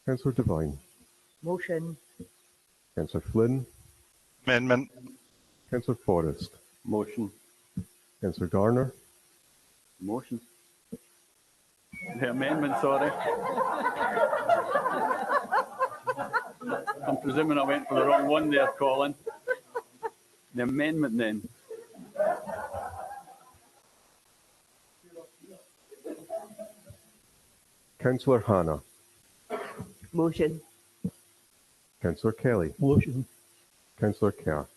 Councillor Devine. Motion. Councillor Flynn. Amendment. Councillor Forrest. Motion. Councillor Garner. Motion. The amendment, sorry. I'm presuming I went for the wrong one there, Colin. The amendment then. Councillor Hannah. Motion. Councillor Kelly. Motion. Councillor Kerr.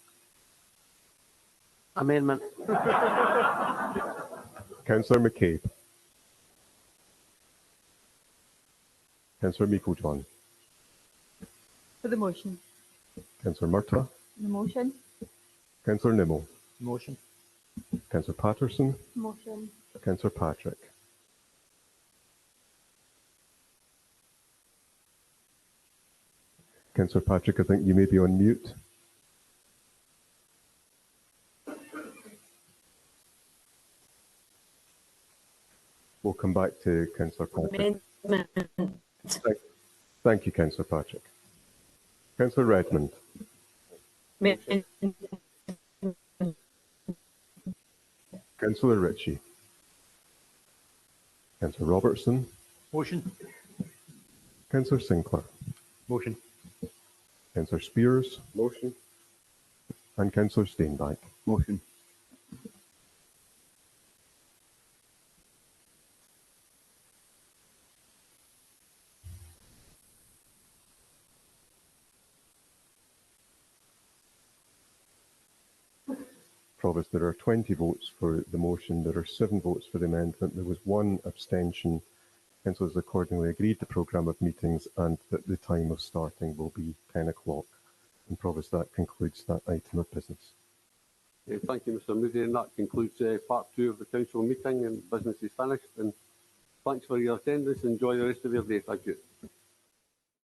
Amendment. Councillor McCabe. Councillor Meiklejohn. For the motion. Councillor Murtagh. The motion. Councillor Nimmo. Motion. Councillor Patterson. Motion. Councillor Patrick. Councillor Patrick, I think you may be on mute. We'll come back to Councillor Patrick. Thank you, Councillor Patrick. Councillor Redmond. Councillor Ritchie. Councillor Robertson. Motion. Councillor Sinclair. Motion. Councillor Spears. Motion. And Councillor Steinbach. Motion. Provost, there are 20 votes for the motion. There are 7 votes for the amendment. There was 1 abstention. Council has accordingly agreed the programme of meetings and that the time of starting will be 10 o'clock. And Provost, that concludes that item of business. Thank you, Mr. Moody, and that concludes part 2 of the council meeting, and business is finished. And Thanks for your attendance. Enjoy the rest of your day. Thank you.